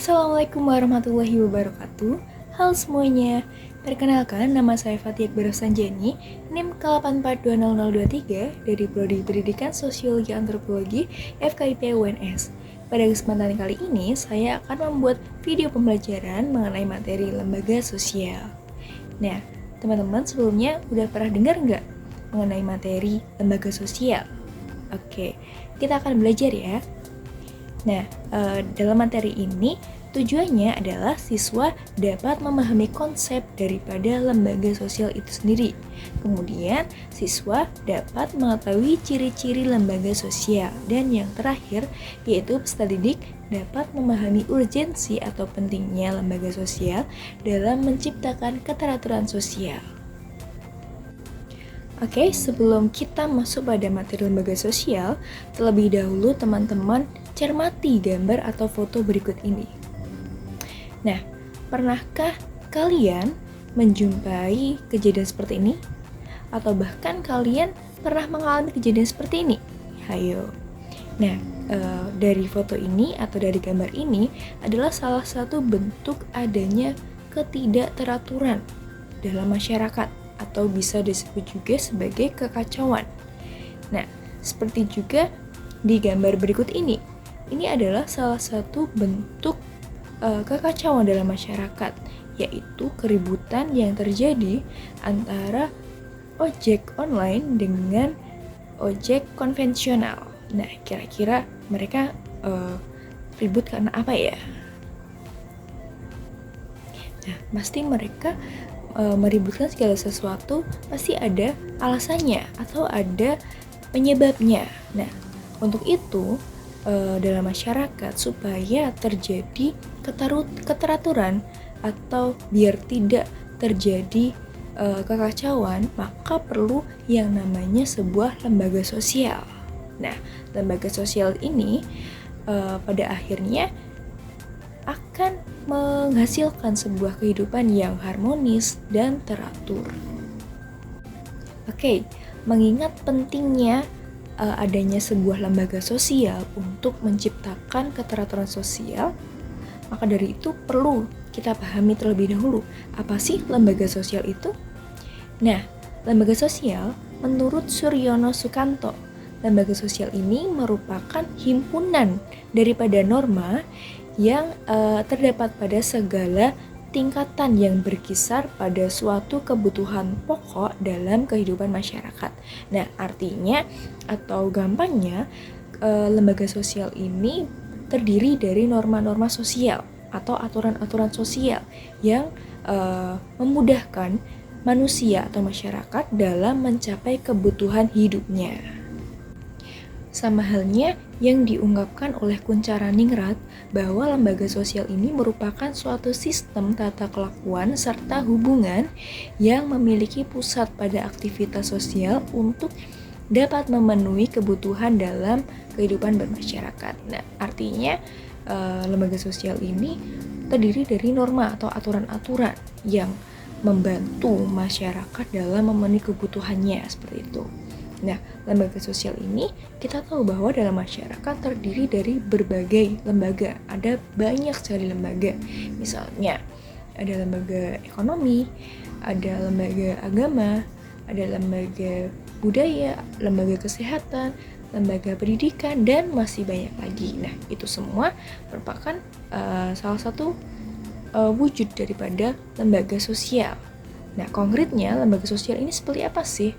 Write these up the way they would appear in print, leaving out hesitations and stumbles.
Assalamualaikum warahmatullahi wabarakatuh. Halo semuanya, perkenalkan nama saya Fatia Akbar Sanjani, NIM K84200023 dari Prodi Pendidikan Sosiologi Antropologi FKIP UNS. Pada kesempatan kali ini, saya akan membuat video pembelajaran mengenai materi lembaga sosial. Nah, teman-teman sebelumnya udah pernah dengar nggak mengenai materi lembaga sosial? Oke, kita akan belajar ya. Nah, dalam materi ini tujuannya adalah siswa dapat memahami konsep daripada lembaga sosial itu sendiri. Kemudian, siswa dapat mengetahui ciri-ciri lembaga sosial. Dan yang terakhir, yaitu peserta didik dapat memahami urgensi atau pentingnya lembaga sosial dalam menciptakan keteraturan sosial. Oke, sebelum kita masuk pada materi lembaga sosial, terlebih dahulu teman-teman cermati gambar atau foto berikut ini. Nah, pernahkah kalian menjumpai kejadian seperti ini? Atau bahkan kalian pernah mengalami kejadian seperti ini? Hayo. Nah, dari foto ini atau dari gambar ini adalah salah satu bentuk adanya ketidakteraturan dalam masyarakat, atau bisa disebut juga sebagai kekacauan. Nah, seperti juga di gambar berikut ini adalah salah satu bentuk kekacauan dalam masyarakat, yaitu keributan yang terjadi antara ojek online dengan ojek konvensional. Nah, kira-kira mereka ribut karena apa ya? Nah, pasti mereka meributkan segala sesuatu pasti ada alasannya atau ada penyebabnya. Nah, untuk itu dalam masyarakat supaya terjadi keteraturan atau biar tidak terjadi kekacauan, maka perlu yang namanya sebuah lembaga sosial. Nah, lembaga sosial ini pada akhirnya akan menghasilkan sebuah kehidupan yang harmonis dan teratur. Oke, mengingat pentingnya adanya sebuah lembaga sosial untuk menciptakan keteraturan sosial, maka dari itu perlu kita pahami terlebih dahulu, apa sih lembaga sosial itu? Nah, lembaga sosial menurut Suryono Sukanto, lembaga sosial ini merupakan himpunan daripada norma yang terdapat pada segala tingkatan yang berkisar pada suatu kebutuhan pokok dalam kehidupan masyarakat. Nah, artinya atau gampangnya lembaga sosial ini terdiri dari norma-norma sosial atau aturan-aturan sosial yang memudahkan manusia atau masyarakat dalam mencapai kebutuhan hidupnya. Sama halnya yang diungkapkan oleh Kuncharaningrat bahwa lembaga sosial ini merupakan suatu sistem tata kelakuan serta hubungan yang memiliki pusat pada aktivitas sosial untuk dapat memenuhi kebutuhan dalam kehidupan bermasyarakat. Nah, artinya lembaga sosial ini terdiri dari norma atau aturan-aturan yang membantu masyarakat dalam memenuhi kebutuhannya, seperti itu. Nah, lembaga sosial ini kita tahu bahwa dalam masyarakat terdiri dari berbagai lembaga. Ada banyak sekali lembaga. Misalnya, ada lembaga ekonomi, ada lembaga agama, ada lembaga budaya, lembaga kesehatan, lembaga pendidikan, dan masih banyak lagi. Nah, itu semua merupakan salah satu wujud daripada lembaga sosial. Nah, konkretnya lembaga sosial ini seperti apa sih?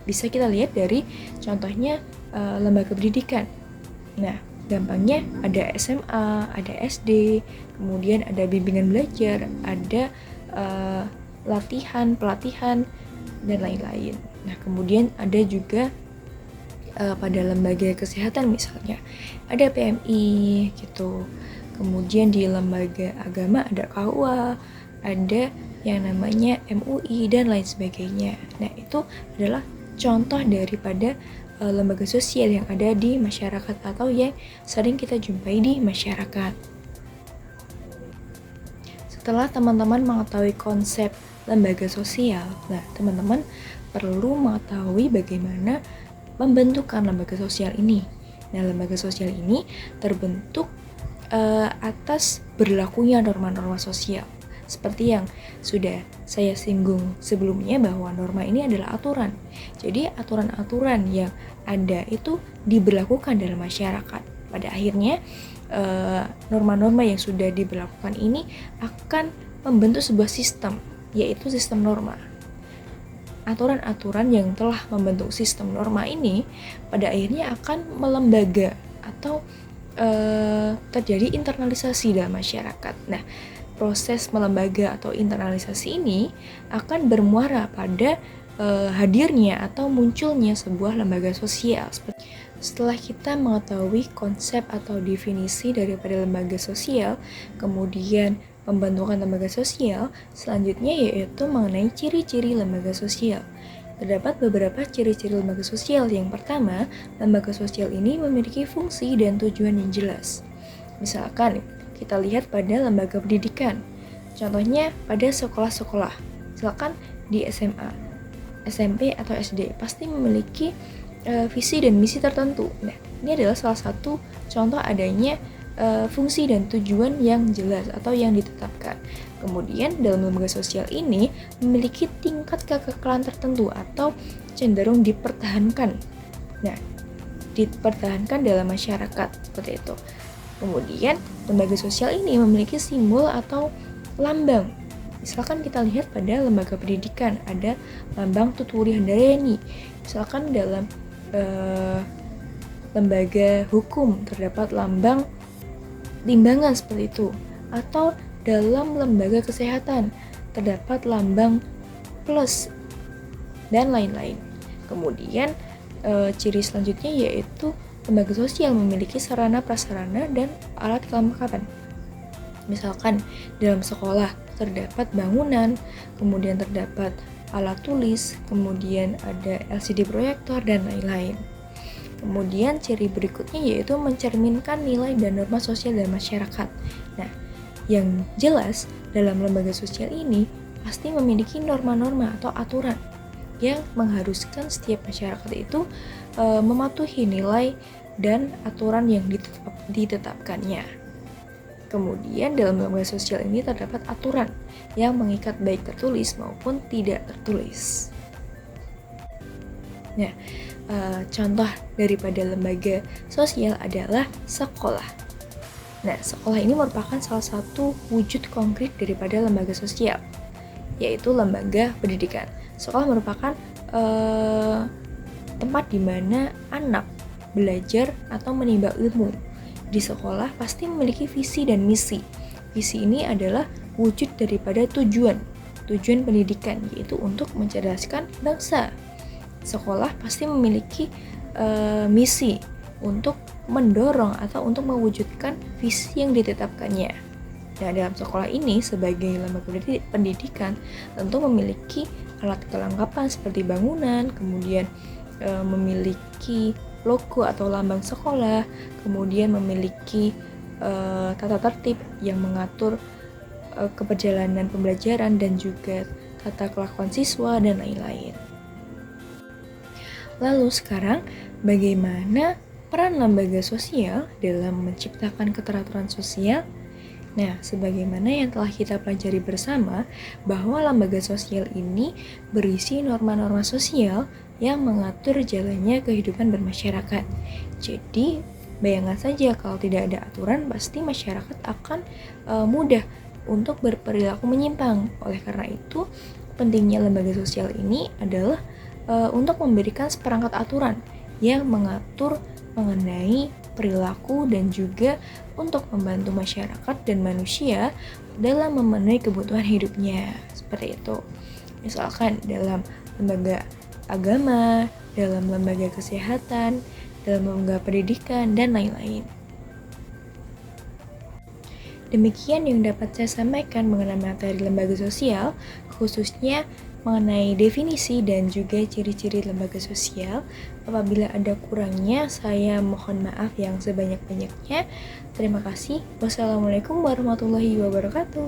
Bisa kita lihat dari contohnya lembaga pendidikan. Nah, gampangnya ada SMA, ada SD, kemudian ada bimbingan belajar, ada latihan, pelatihan, dan lain-lain. Nah, kemudian ada juga pada lembaga kesehatan misalnya, ada PMI gitu. Kemudian di lembaga agama ada KUA, ada yang namanya MUI, dan lain sebagainya. Nah, itu adalah contoh daripada lembaga sosial yang ada di masyarakat atau yang sering kita jumpai di masyarakat. Setelah teman-teman mengetahui konsep lembaga sosial, nah teman-teman perlu mengetahui bagaimana pembentukan lembaga sosial ini. Nah, lembaga sosial ini terbentuk atas berlakunya norma-norma sosial. Seperti yang sudah saya singgung sebelumnya bahwa norma ini adalah aturan. Jadi aturan-aturan yang ada itu diberlakukan dalam masyarakat. Pada akhirnya norma-norma yang sudah diberlakukan ini akan membentuk sebuah sistem, yaitu sistem norma. Aturan-aturan yang telah membentuk sistem norma ini pada akhirnya akan melembaga atau terjadi internalisasi dalam masyarakat. Nah, proses melembaga atau internalisasi ini akan bermuara pada hadirnya atau munculnya sebuah lembaga sosial. Setelah kita mengetahui konsep atau definisi daripada lembaga sosial, kemudian pembentukan lembaga sosial, selanjutnya yaitu mengenai ciri-ciri lembaga sosial. Terdapat beberapa ciri-ciri lembaga sosial. Yang pertama, lembaga sosial ini memiliki fungsi dan tujuan yang jelas. Misalkan, kita lihat pada lembaga pendidikan. Contohnya pada sekolah-sekolah. Misalkan di SMA, SMP atau SD pasti memiliki visi dan misi tertentu. Nah, ini adalah salah satu contoh adanya fungsi dan tujuan yang jelas atau yang ditetapkan. Kemudian dalam lembaga sosial ini memiliki tingkat kekekalan tertentu atau cenderung dipertahankan. Nah, dipertahankan dalam masyarakat seperti itu. Kemudian lembaga sosial ini memiliki simbol atau lambang. Misalkan kita lihat pada lembaga pendidikan ada lambang Tutwuri Handayani. Misalkan dalam lembaga hukum terdapat lambang limbangan seperti itu. Atau dalam lembaga kesehatan terdapat lambang plus dan lain-lain. Kemudian ciri selanjutnya yaitu lembaga sosial memiliki sarana prasarana dan alat kelengkapan. Misalkan dalam sekolah terdapat bangunan, kemudian terdapat alat tulis, kemudian ada LCD proyektor dan lain-lain. Kemudian ciri berikutnya yaitu mencerminkan nilai dan norma sosial dalam masyarakat. Nah, yang jelas dalam lembaga sosial ini pasti memiliki norma-norma atau aturan yang mengharuskan setiap masyarakat itu mematuhi nilai dan aturan yang ditetapkannya. Kemudian dalam lembaga sosial ini terdapat aturan yang mengikat baik tertulis maupun tidak tertulis. Nah, contoh daripada lembaga sosial adalah sekolah. Nah, sekolah ini merupakan salah satu wujud konkret daripada lembaga sosial, yaitu lembaga pendidikan. Sekolah merupakan tempat di mana anak belajar atau menimba ilmu. Di sekolah pasti memiliki visi dan misi. Visi ini adalah wujud daripada tujuan pendidikan, yaitu untuk mencerdaskan bangsa. Sekolah pasti memiliki misi untuk mendorong atau untuk mewujudkan visi yang ditetapkannya. Nah, dalam sekolah ini sebagai lembaga pendidikan tentu memiliki alat kelengkapan seperti bangunan, kemudian memiliki logo atau lambang sekolah, kemudian memiliki tata tertib yang mengatur keberjalanan pembelajaran dan juga tata kelakuan siswa dan lain-lain. Lalu sekarang bagaimana peran lembaga sosial dalam menciptakan keteraturan sosial? Nah, sebagaimana yang telah kita pelajari bersama, bahwa lembaga sosial ini berisi norma-norma sosial yang mengatur jalannya kehidupan bermasyarakat. Jadi, bayangkan saja kalau tidak ada aturan, pasti masyarakat akan mudah untuk berperilaku menyimpang. Oleh karena itu, pentingnya lembaga sosial ini adalah untuk memberikan seperangkat aturan yang mengatur mengenai perilaku dan juga untuk membantu masyarakat dan manusia dalam memenuhi kebutuhan hidupnya. Seperti itu. Misalkan dalam lembaga agama, dalam lembaga kesehatan, dalam lembaga pendidikan, dan lain-lain. Demikian yang dapat saya sampaikan mengenai materi lembaga sosial, khususnya mengenai definisi dan juga ciri-ciri lembaga sosial. Apabila ada kurangnya, saya mohon maaf yang sebanyak-banyaknya. Terima kasih. Wassalamualaikum warahmatullahi wabarakatuh.